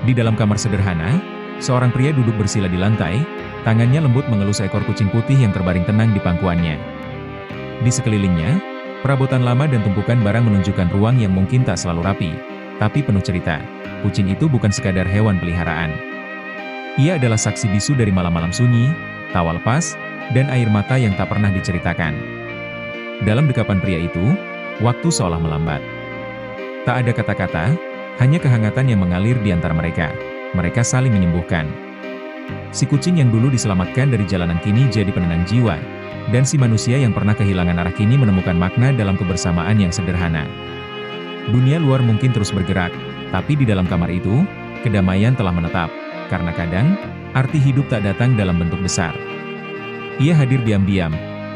Di dalam kamar sederhana, seorang pria duduk bersila di lantai, tangannya lembut mengelus seekor kucing putih yang terbaring tenang di pangkuannya. Di sekelilingnya, perabotan lama dan tumpukan barang menunjukkan ruang yang mungkin tak selalu rapi, tapi penuh cerita. Kucing itu bukan sekadar hewan peliharaan. Ia adalah saksi bisu dari malam-malam sunyi, tawa lepas, dan air mata yang tak pernah diceritakan. Dalam dekapan pria itu, waktu seolah melambat. Tak ada kata-kata, hanya kehangatan yang mengalir di antara mereka. Mereka saling menyembuhkan. Si kucing yang dulu diselamatkan dari jalanan kini jadi penenang jiwa, dan si manusia yang pernah kehilangan arah kini menemukan makna dalam kebersamaan yang sederhana. Dunia luar mungkin terus bergerak, tapi di dalam kamar itu, kedamaian telah menetap, karena kadang, arti hidup tak datang dalam bentuk besar. Ia hadir diam-diam,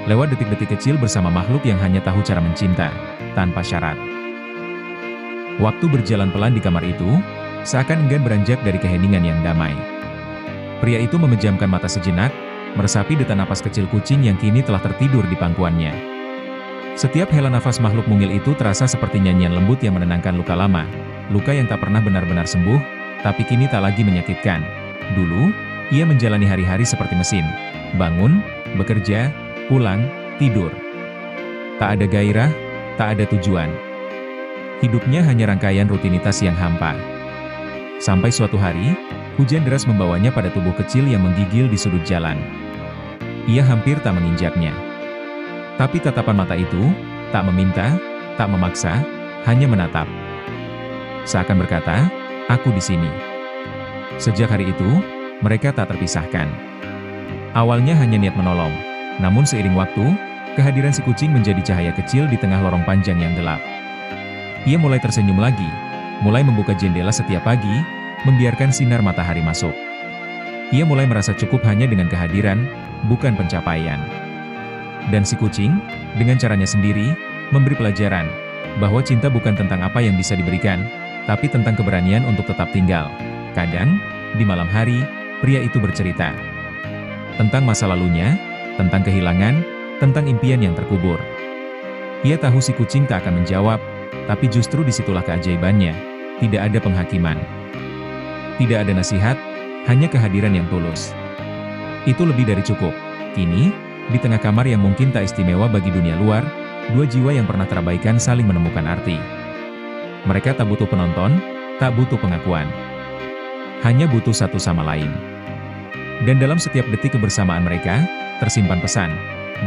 lewat detik-detik kecil bersama makhluk yang hanya tahu cara mencinta, tanpa syarat. Waktu berjalan pelan di kamar itu, seakan enggan beranjak dari keheningan yang damai. Pria itu memejamkan mata sejenak, meresapi detak napas kecil kucing yang kini telah tertidur di pangkuannya. Setiap hela nafas makhluk mungil itu terasa seperti nyanyian lembut yang menenangkan luka lama, luka yang tak pernah benar-benar sembuh, tapi kini tak lagi menyakitkan. Dulu, ia menjalani hari-hari seperti mesin, bangun, bekerja, pulang, tidur. Tak ada gairah, tak ada tujuan. Hidupnya hanya rangkaian rutinitas yang hampa. Sampai suatu hari, hujan deras membawanya pada tubuh kecil yang menggigil di sudut jalan. Ia hampir tak menginjaknya. Tapi tatapan mata itu, tak meminta, tak memaksa, hanya menatap. Seakan berkata, "Aku di sini." Sejak hari itu, mereka tak terpisahkan. Awalnya hanya niat menolong, namun seiring waktu, kehadiran si kucing menjadi cahaya kecil di tengah lorong panjang yang gelap. Ia mulai tersenyum lagi, mulai membuka jendela setiap pagi, membiarkan sinar matahari masuk. Ia mulai merasa cukup hanya dengan kehadiran, bukan pencapaian. Dan si kucing, dengan caranya sendiri, memberi pelajaran, bahwa cinta bukan tentang apa yang bisa diberikan, tapi tentang keberanian untuk tetap tinggal. Kadang, di malam hari, pria itu bercerita tentang masa lalunya, tentang kehilangan, tentang impian yang terkubur. Ia tahu si kucing tak akan menjawab, tapi justru disitulah keajaibannya. Tidak ada penghakiman. Tidak ada nasihat, hanya kehadiran yang tulus. Itu lebih dari cukup. Kini, di tengah kamar yang mungkin tak istimewa bagi dunia luar, dua jiwa yang pernah terabaikan saling menemukan arti. Mereka tak butuh penonton, tak butuh pengakuan. Hanya butuh satu sama lain. Dan dalam setiap detik kebersamaan mereka, tersimpan pesan,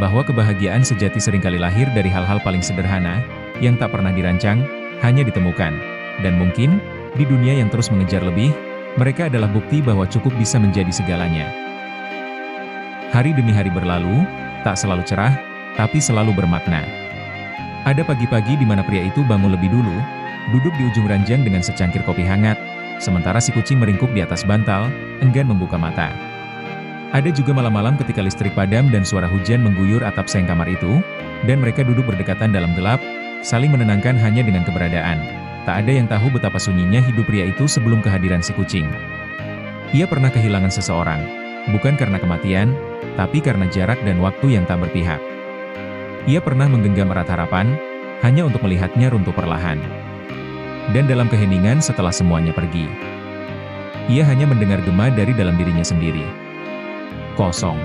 bahwa kebahagiaan sejati seringkali lahir dari hal-hal paling sederhana, yang tak pernah dirancang, hanya ditemukan. Dan mungkin, di dunia yang terus mengejar lebih, mereka adalah bukti bahwa cukup bisa menjadi segalanya. Hari demi hari berlalu, tak selalu cerah, tapi selalu bermakna. Ada pagi-pagi di mana pria itu bangun lebih dulu, duduk di ujung ranjang dengan secangkir kopi hangat, sementara si kucing meringkuk di atas bantal, enggan membuka mata. Ada juga malam-malam ketika listrik padam dan suara hujan mengguyur atap seng kamar itu, dan mereka duduk berdekatan dalam gelap, saling menenangkan hanya dengan keberadaan. Tak ada yang tahu betapa sunyinya hidup pria itu sebelum kehadiran si kucing. Ia pernah kehilangan seseorang, bukan karena kematian, tapi karena jarak dan waktu yang tak berpihak. Ia pernah menggenggam erat harapan, hanya untuk melihatnya runtuh perlahan. Dan dalam keheningan setelah semuanya pergi, ia hanya mendengar gema dari dalam dirinya sendiri. Kosong.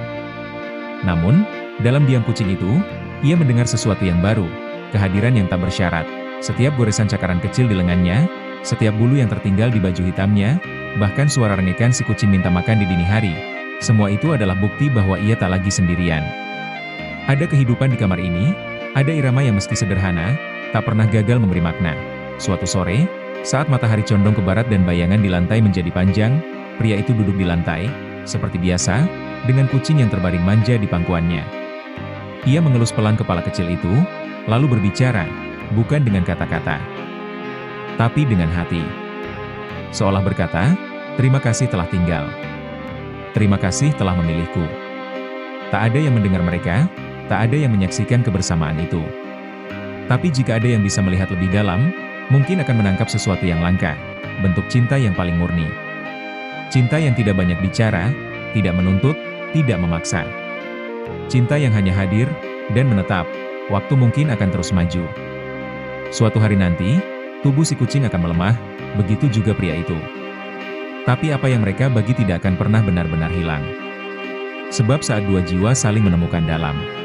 Namun, dalam diam kucing itu, ia mendengar sesuatu yang baru, kehadiran yang tak bersyarat. Setiap goresan cakaran kecil di lengannya, setiap bulu yang tertinggal di baju hitamnya, bahkan suara rengekan si kucing minta makan di dini hari. Semua itu adalah bukti bahwa ia tak lagi sendirian. Ada kehidupan di kamar ini, ada irama yang meski sederhana, tak pernah gagal memberi makna. Suatu sore, saat matahari condong ke barat dan bayangan di lantai menjadi panjang, pria itu duduk di lantai, seperti biasa, dengan kucing yang terbaring manja di pangkuannya. Ia mengelus pelan kepala kecil itu, lalu berbicara, bukan dengan kata-kata, tapi dengan hati. Seolah berkata, "Terima kasih telah tinggal. Terima kasih telah memilihku." Tak ada yang mendengar mereka, tak ada yang menyaksikan kebersamaan itu. Tapi jika ada yang bisa melihat lebih dalam, mungkin akan menangkap sesuatu yang langka, bentuk cinta yang paling murni. Cinta yang tidak banyak bicara, tidak menuntut, tidak memaksa. Cinta yang hanya hadir, dan menetap, waktu mungkin akan terus maju. Suatu hari nanti, tubuh si kucing akan melemah, begitu juga pria itu. Tapi apa yang mereka bagi tidak akan pernah benar-benar hilang. Sebab saat dua jiwa saling menemukan dalam